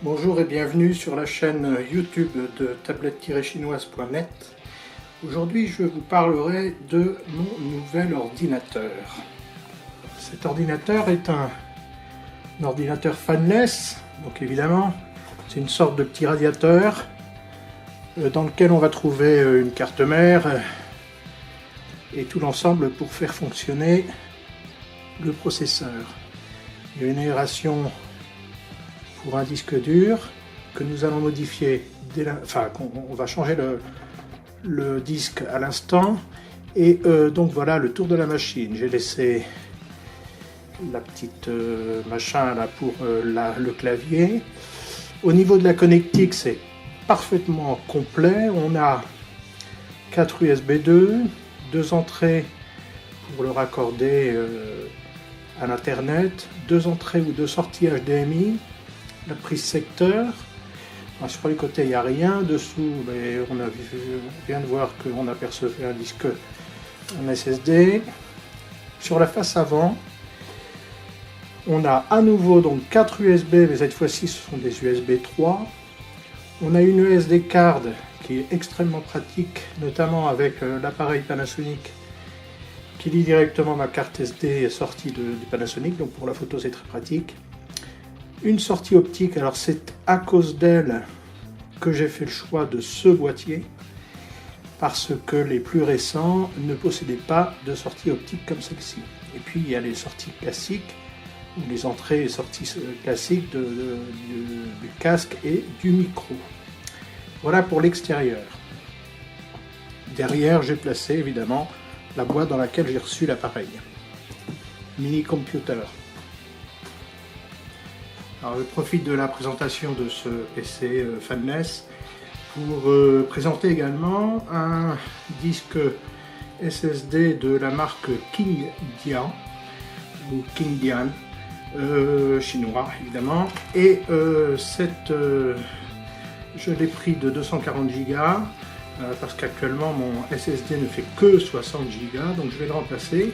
Bonjour et bienvenue sur la chaîne YouTube de tablette-chinoise.net. Aujourd'hui, je vous parlerai de mon nouvel ordinateur. Cet ordinateur est un ordinateur fanless, donc évidemment, c'est une sorte de petit radiateur dans lequel on va trouver une carte mère et tout l'ensemble pour faire fonctionner le processeur. Il y a une aération pour un disque dur que nous allons modifier, on va changer le disque à l'instant. Et donc voilà le tour de la machine. J'ai laissé la petite machin là pour le clavier. Au niveau de la connectique, c'est parfaitement complet. On a 4 USB 2, 2 entrées pour le raccorder à l'internet, 2 entrées ou 2 sorties HDMI, la prise secteur. Alors, sur les côtés, il n'y a rien. Dessous, mais on vient de voir qu'on apercevait un disque, un SSD. Sur la face avant, on a à nouveau donc 4 USB, mais cette fois-ci ce sont des USB 3. On a une SD card qui est extrêmement pratique, notamment avec l'appareil Panasonic qui lit directement ma carte SD sortie du Panasonic, donc pour la photo c'est très pratique. Une sortie optique, alors c'est à cause d'elle que j'ai fait le choix de ce boîtier, parce que les plus récents ne possédaient pas de sortie optique comme celle-ci. Et puis il y a les sorties classiques, ou les entrées et sorties classiques du casque et du micro. Voilà pour l'extérieur. Derrière, j'ai placé évidemment la boîte dans laquelle j'ai reçu l'appareil. Mini computer. Alors, je profite de la présentation de ce PC fanless pour présenter également un disque SSD de la marque Qingdian ou Qingdian, chinois évidemment, et je l'ai pris de 240 Go parce qu'actuellement mon SSD ne fait que 60 Go, donc je vais le remplacer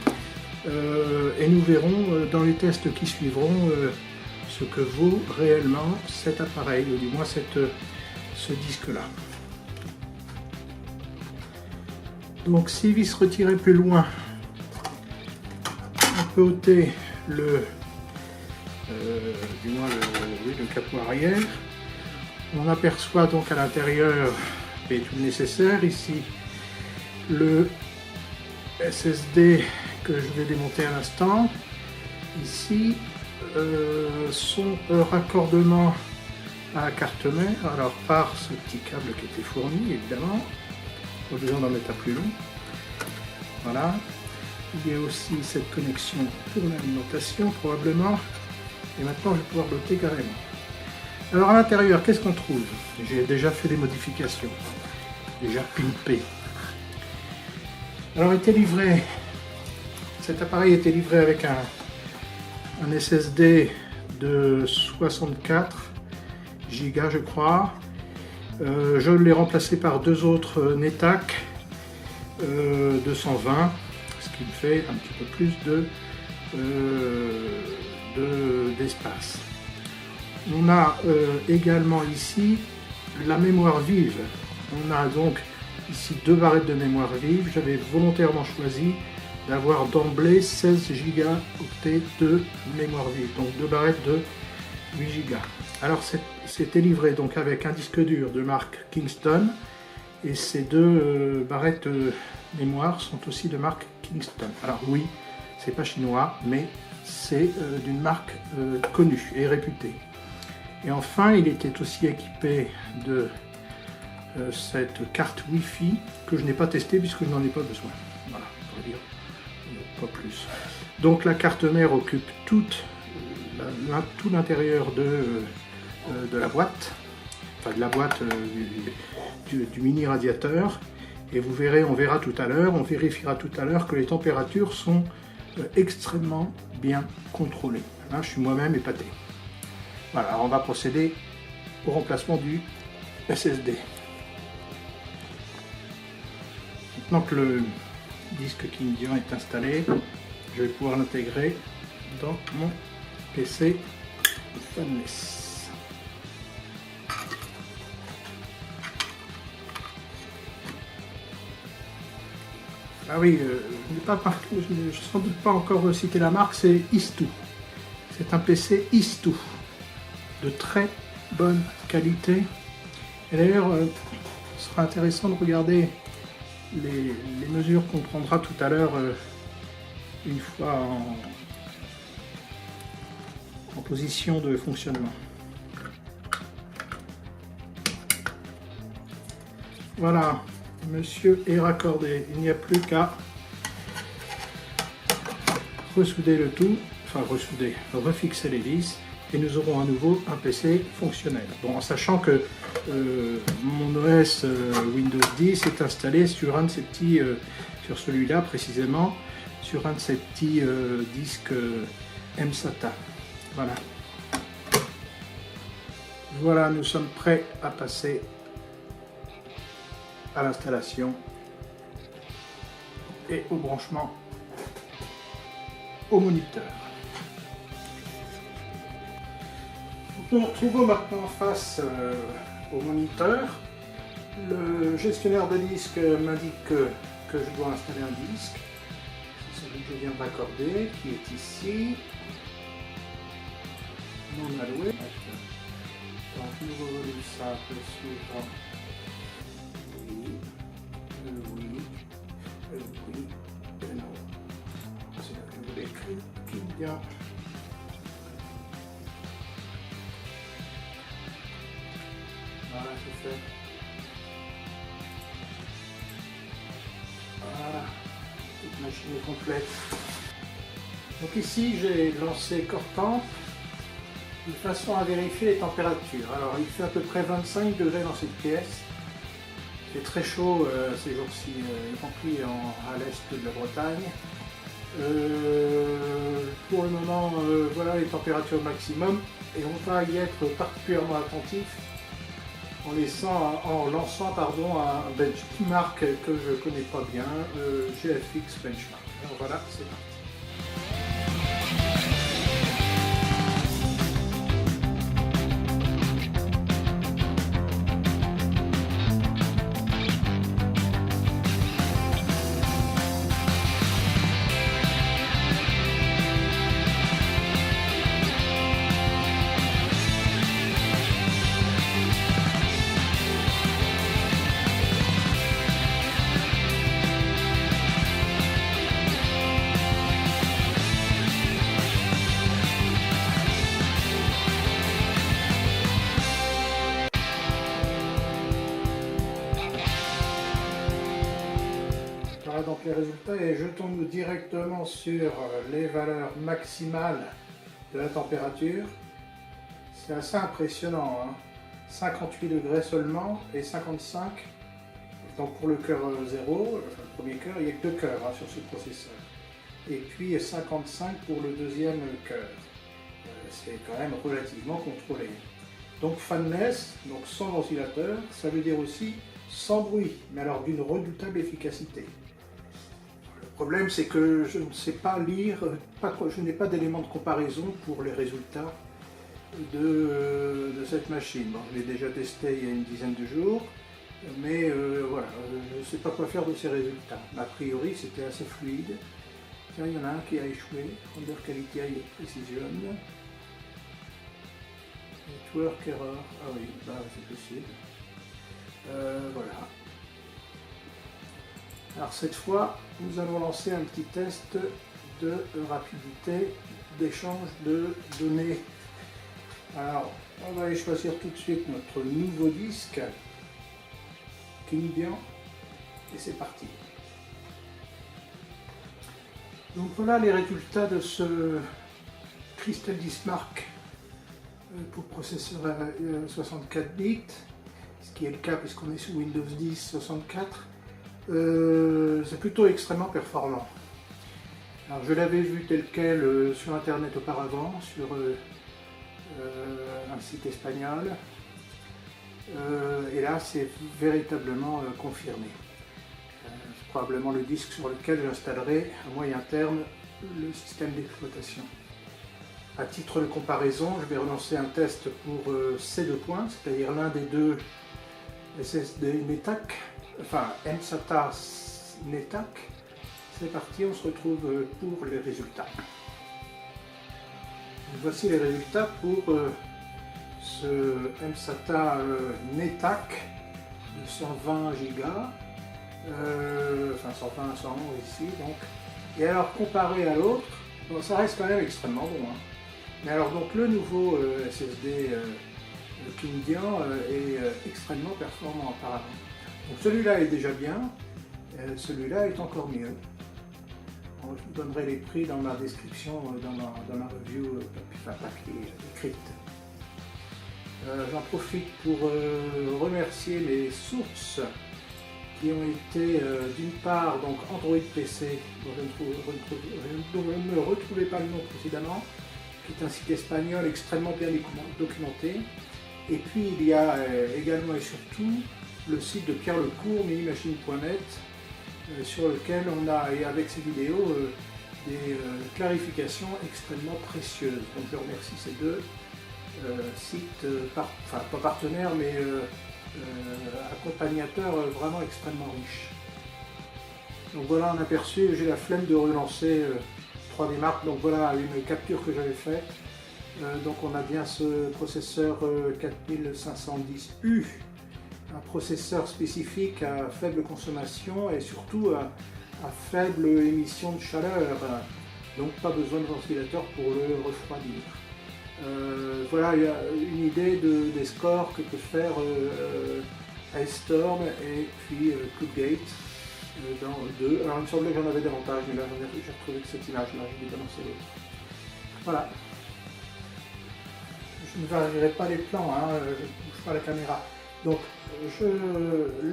et nous verrons dans les tests qui suivront ce que vaut réellement cet appareil, ou du moins ce disque là. Donc si vis retiré plus loin, on peut ôter le capot arrière. On aperçoit donc à l'intérieur tout le nécessaire. Ici le SSD que je vais démonter à l'instant. Ici son raccordement à la carte mère, alors par ce petit câble qui était fourni évidemment, pas besoin d'en mettre à plus long. Voilà, il y a aussi cette connexion pour l'alimentation probablement, et maintenant je vais pouvoir l'ôter carrément. Alors à l'intérieur, qu'est-ce qu'on trouve? J'ai déjà fait des modifications, déjà pimpé. Alors cet appareil était livré avec un SSD de 64 Go je crois. Je l'ai remplacé par 2 autres NetHack 220, ce qui me fait un petit peu plus d'espace. On a également ici la mémoire vive. On a donc ici 2 barrettes de mémoire vive. J'avais volontairement choisi d'avoir d'emblée 16 gigaoctets de mémoire vive, donc 2 barrettes de 8 Go. Alors c'était livré donc avec un disque dur de marque Kingston, et ces 2 barrettes de mémoire sont aussi de marque Kingston. Alors oui, c'est pas chinois, mais c'est d'une marque connue et réputée. Et enfin, il était aussi équipé de cette carte Wi-Fi que je n'ai pas testée puisque je n'en ai pas besoin. Voilà, pour dire pas plus. Donc la carte mère occupe tout l'intérieur de la boîte, enfin de la boîte du mini radiateur, et vous verrez, on verra tout à l'heure, on vérifiera tout à l'heure que les températures sont extrêmement bien contrôlées. Là, je suis moi-même épaté. Voilà, alors on va procéder au remplacement du SSD. Maintenant que le disque Kindian est installé, je vais pouvoir l'intégrer dans mon PC Fanless. Ah oui, je n'ai sans doute pas encore cité la marque, c'est Istou. C'est un PC Istou de très bonne qualité. Et d'ailleurs, ce sera intéressant de regarder les mesures qu'on prendra tout à l'heure une fois en position de fonctionnement. Voilà, monsieur est raccordé. Il n'y a plus qu'à ressouder le tout, enfin refixer les vis, et nous aurons à nouveau un PC fonctionnel. Bon, en sachant que mon OS Windows 10 est installé sur un de ces petits, sur celui-là précisément, sur un de ces petits disques mSATA. Voilà. Voilà, nous sommes prêts à passer à l'installation et au branchement au moniteur. Nous nous retrouvons maintenant face au moniteur. Le gestionnaire de disque m'indique que je dois installer un disque. C'est celui que je viens d'accorder, qui est ici. Non alloué. Donc nous revenons ça suivant. Oui, non. C'est là que je voulais écrire. Kindian. Voilà, c'est fait. Voilà, toute machine est complète. Donc ici, j'ai lancé Cortemp de façon à vérifier les températures. Alors, il fait à peu près 25 degrés dans cette pièce. C'est très chaud ces jours-ci, y compris à l'est de la Bretagne. Pour le moment, voilà les températures maximum, et on va y être particulièrement attentif en lançant un benchmark que je ne connais pas bien, GFX Benchmark. Alors voilà, c'est parti. Voilà donc les résultats, et jetons-nous directement sur les valeurs maximales de la température. C'est assez impressionnant, hein. 58 degrés seulement et 55. Donc pour le cœur 0, le premier cœur, il n'y a que 2 cœurs sur ce processeur. Et puis 55 pour le deuxième cœur. C'est quand même relativement contrôlé. Donc fanless, donc sans ventilateur, ça veut dire aussi sans bruit, mais alors d'une redoutable efficacité. Le problème, c'est que je ne sais pas lire, je n'ai pas d'éléments de comparaison pour les résultats de cette machine. Bon, je l'ai déjà testé il y a une dizaine de jours, mais voilà, je ne sais pas quoi faire de ces résultats. A priori, c'était assez fluide. Tiens, il y en a un qui a échoué, Under Quality High Precision. Network Error, ah oui, bah, c'est possible. Voilà. Alors cette fois, nous allons lancer un petit test de rapidité d'échange de données. Alors, on va aller choisir tout de suite notre nouveau disque, Kindian, et c'est parti. Donc voilà les résultats de ce Crystal Mark pour processeur 64 bits, ce qui est le cas puisqu'on est sous Windows 10 64. C'est plutôt extrêmement performant. Alors je l'avais vu tel quel sur internet auparavant, sur un site espagnol, et là c'est véritablement confirmé. Je probablement le disque sur lequel j'installerai à moyen terme le système d'exploitation. À titre de comparaison, je vais relancer un test pour ces deux points, c'est-à-dire l'un des deux SSD NetAC, enfin mSATA NetAC. C'est parti, on se retrouve pour les résultats. Voici les résultats pour ce mSATA NetAC de 120 Go, enfin 120, 111 ici donc. Et alors comparé à l'autre, bon, ça reste quand même extrêmement bon. Hein. Mais alors donc le nouveau SSD Kindian est extrêmement performant apparemment. Donc celui-là est déjà bien, celui-là est encore mieux. Je vous donnerai les prix dans ma description, dans ma review papier écrite. J'en profite pour remercier mes sources qui ont été d'une part donc Android PC, dont je ne me retrouvais pas le nom précédemment, qui est un site espagnol extrêmement bien documenté. Et puis il y a également et surtout le site de Pierre Lecourt, minimachine.net, sur lequel on a, et avec ces vidéos, des clarifications extrêmement précieuses. Donc je remercie ces deux sites, enfin pas partenaires, mais accompagnateurs vraiment extrêmement riches. Donc voilà un aperçu, j'ai la flemme de relancer 3D Mark, donc voilà une capture que j'avais faite. Donc on a bien ce processeur 4510U, un processeur spécifique à faible consommation et surtout à faible émission de chaleur, donc pas besoin de ventilateur pour le refroidir. Voilà une idée des scores que peut faire Icestorm et puis Clubgate dans deux. Alors il me semblait que j'en avais davantage, mais là j'ai retrouvé que cette image-là, j'ai débalancé l'autre. Voilà. Je ne varierai pas les plans, hein, je ne bouge pas la caméra. Donc je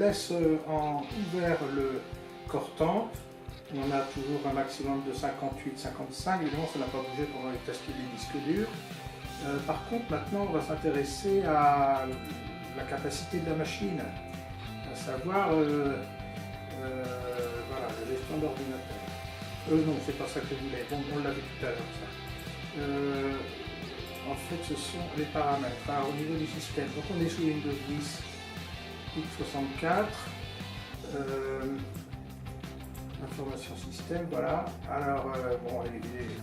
laisse en ouvert le Cortan. On a toujours un maximum de 58-55, évidemment ça n'a pas bougé pendant les tests des disques durs. Par contre maintenant on va s'intéresser à la capacité de la machine, à savoir voilà, la gestion d'ordinateur. Non, c'est pas ça que je voulais, bon, on l'a vu tout à l'heure ça. En fait, ce sont les paramètres. Alors, au niveau du système, donc on est sous Windows 10 x64. Information système, voilà. Alors, bon,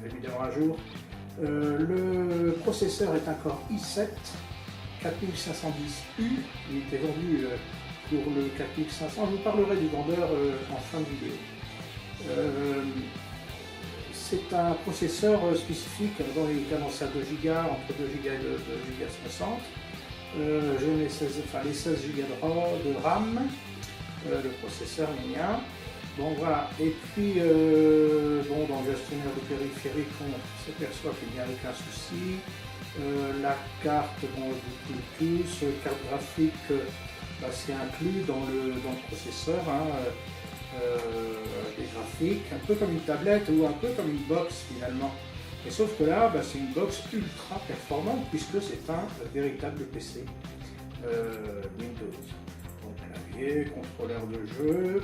évidemment à jour. Le processeur est un Core i7 4510U. Il était vendu pour le 4500. Je vous parlerai du vendeur en fin de vidéo. C'est un processeur spécifique, dont il est annoncé à 2 Go, entre 2 Go et 2 Go 60. J'ai les 16 Go de RAM, le processeur mien. Bon voilà, et puis bon, dans le gestionnaire de périphérique, on s'aperçoit qu'il n'y a aucun souci. La carte, bon, Bluetooth, carte graphique, bah, c'est inclus dans le processeur. Hein, des graphiques, un peu comme une tablette ou un peu comme une box finalement. Et sauf que là, bah, c'est une box ultra performante puisque c'est un véritable PC Windows. Donc clavier, contrôleur de jeu,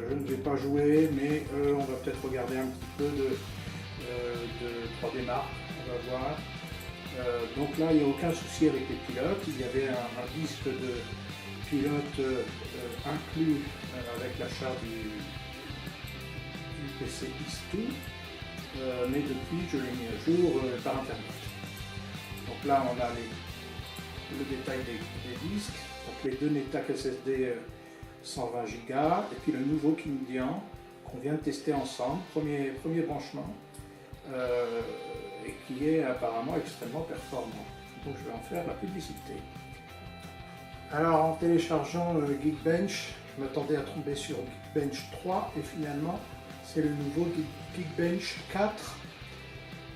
je ne vais pas jouer, mais on va peut-être regarder un petit peu de 3D Mark, on va voir. Donc là, il n'y a aucun souci avec les pilotes, il y avait un disque de pilote inclus avec l'achat du PC Istu, mais depuis je l'ai mis à jour par internet. Donc là on a le détail des disques, donc les deux NetAC SSD 120 Go et puis le nouveau Kindian qu'on vient de tester ensemble, premier branchement, et qui est apparemment extrêmement performant. Donc je vais en faire la publicité. Alors en téléchargeant Geekbench, je m'attendais à tomber sur Geekbench 3 et finalement c'est le nouveau Geekbench 4.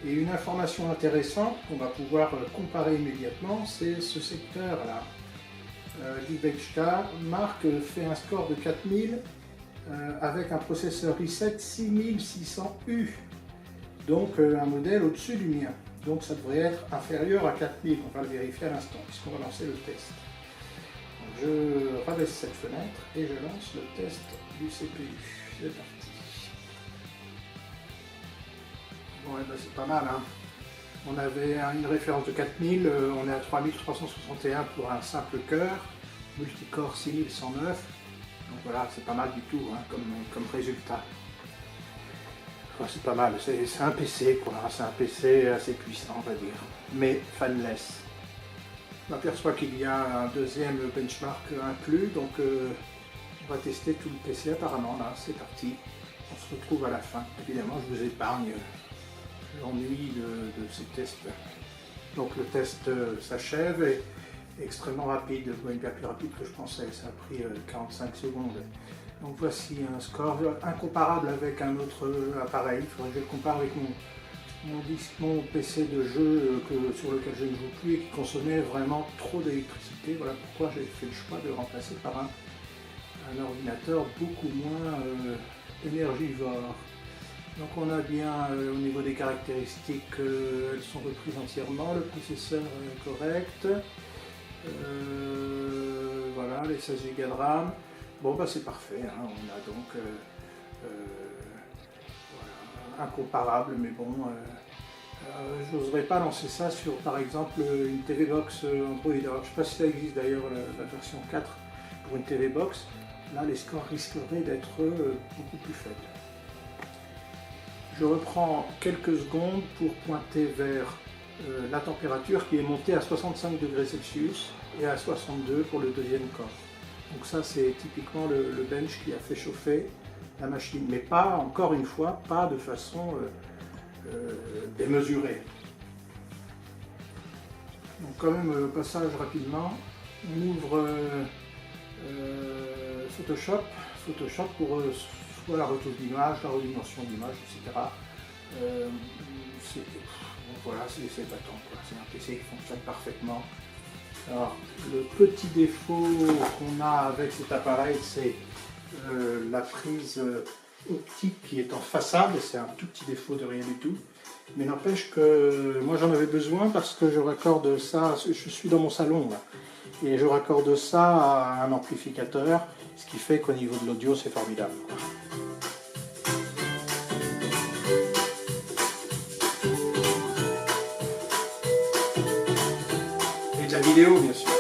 Et une information intéressante qu'on va pouvoir comparer immédiatement, c'est ce secteur-là. Geekbench 4, Mark fait un score de 4000 avec un processeur i7 6600U, donc un modèle au-dessus du mien. Donc ça devrait être inférieur à 4000, on va le vérifier à l'instant puisqu'on va lancer le test. Je rabaisse cette fenêtre et je lance le test du CPU. c'est parti. Bon, ben, c'est pas mal, hein. On avait une référence de 4000, on est à 3361 pour un simple cœur, multicore 6109. Donc voilà, c'est pas mal du tout, hein, comme résultat. Enfin, c'est pas mal, c'est un PC quoi, c'est un PC assez puissant on va dire, mais fanless. On aperçoit qu'il y a un deuxième benchmark inclus, donc on va tester tout le PC apparemment, là c'est parti. On se retrouve à la fin. Évidemment je vous épargne l'ennui de ces tests. Donc le test s'achève et est extrêmement rapide, bien plus rapide que je pensais, ça a pris 45 secondes. Donc voici un score incomparable avec un autre appareil. Il faudrait que je le compare avec mon PC de jeu sur lequel je ne joue plus et qui consommait vraiment trop d'électricité. Voilà pourquoi j'ai fait le choix de remplacer par un ordinateur beaucoup moins énergivore. Donc on a bien au niveau des caractéristiques, elles sont reprises entièrement, le processeur est correct, voilà les 16 Go de RAM. Bon bah c'est parfait, hein. On a donc voilà, incomparable, mais bon, j'oserais pas lancer ça sur par exemple une TV Box Android. Alors je sais pas si ça existe d'ailleurs la version 4 pour une TV Box, là les scores risqueraient d'être beaucoup plus faibles. Je reprends quelques secondes pour pointer vers la température qui est montée à 65 degrés Celsius et à 62 pour le deuxième corps. Donc ça c'est typiquement le bench qui a fait chauffer la machine, mais pas, encore une fois, pas de façon démesurée. Donc quand même, passage rapidement, on ouvre Photoshop pour soit la retouche d'image, la redimension d'image, etc. Voilà, c'est épatant, c'est un PC qui fonctionne parfaitement. Alors, le petit défaut qu'on a avec cet appareil, c'est la prise optique qui est en façade. C'est un tout petit défaut de rien du tout. Mais n'empêche que moi j'en avais besoin parce que je raccorde ça, je suis dans mon salon là, et je raccorde ça à un amplificateur, ce qui fait qu'au niveau de l'audio c'est formidable. Et de la vidéo bien sûr.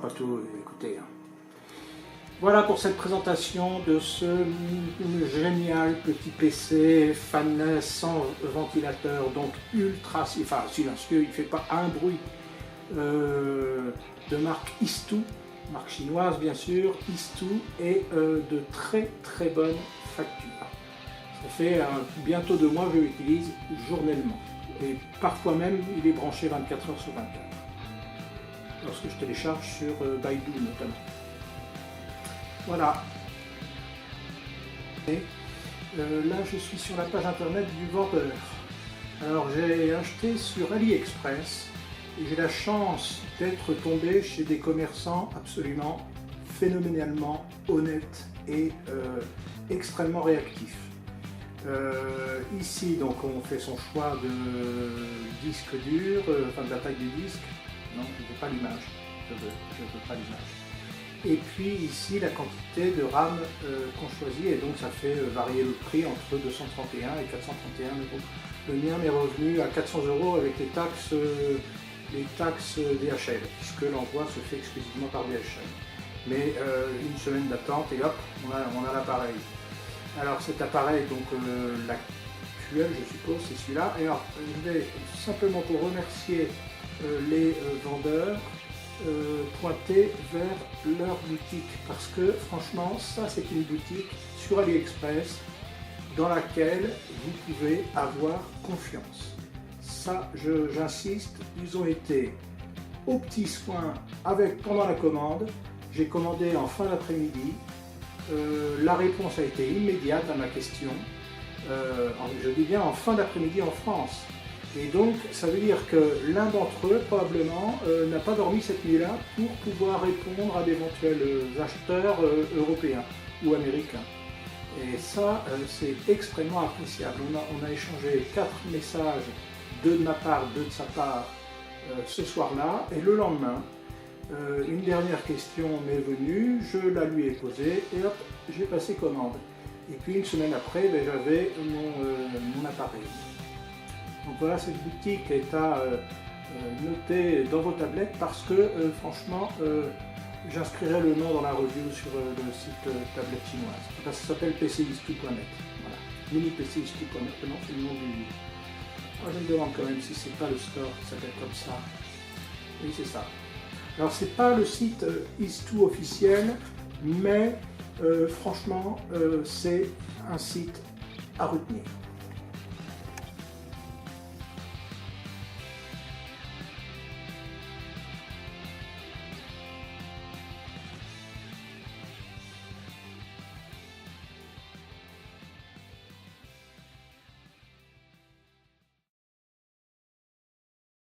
Pas tout écouter. Voilà pour cette présentation de ce génial petit PC fanless sans ventilateur, donc ultra silencieux, il ne fait pas un bruit, de marque Istu, marque chinoise bien sûr, Istu, et de très très bonne facture. Ça fait bientôt 2 mois que je l'utilise journellement et parfois même il est branché 24 heures sur 24. Lorsque je télécharge sur Baidu notamment. Voilà. Et là je suis sur la page internet du vendeur. Alors j'ai acheté sur AliExpress et j'ai la chance d'être tombé chez des commerçants absolument phénoménalement honnêtes et extrêmement réactifs. Ici donc on fait son choix de disque dur, enfin de la taille du disque. Non, je ne veux pas l'image, je veux pas l'image. Et puis ici la quantité de RAM qu'on choisit, et donc ça fait varier le prix entre 231 et 431 euros. Le mien m'est revenu à 400 euros avec les taxes DHL, puisque l'envoi se fait exclusivement par DHL. Mais une semaine d'attente et hop, on a l'appareil. Alors cet appareil, donc l'actuel je suppose, c'est celui-là. Et alors je vais simplement pour remercier les vendeurs pointer vers leur boutique, parce que franchement ça c'est une boutique sur AliExpress dans laquelle vous pouvez avoir confiance. Ça j'insiste, ils ont été aux petits soins pendant la commande. J'ai commandé en fin d'après-midi, la réponse a été immédiate à ma question, je dis bien en fin d'après-midi en France. Et donc, ça veut dire que l'un d'entre eux, probablement, n'a pas dormi cette nuit-là pour pouvoir répondre à d'éventuels acheteurs européens ou américains. Et ça, c'est extrêmement appréciable. On a échangé 4 messages, 2 de ma part, 2 de sa part, ce soir-là. Et le lendemain, une dernière question m'est venue, je la lui ai posée et hop, j'ai passé commande. Et puis une semaine après, ben, j'avais mon appareil. Donc voilà, cette boutique est à noter dans vos tablettes parce que franchement, j'inscrirai le nom dans la review sur le site tablette chinoise. Ça s'appelle PCistu.net. Voilà. Mini-PCistu.net, non, c'est le nom du... Moi, je me demande quand même si c'est pas le store qui s'appelle comme ça. Oui, c'est ça. Alors, c'est pas le site Istu officiel, mais franchement, c'est un site à retenir.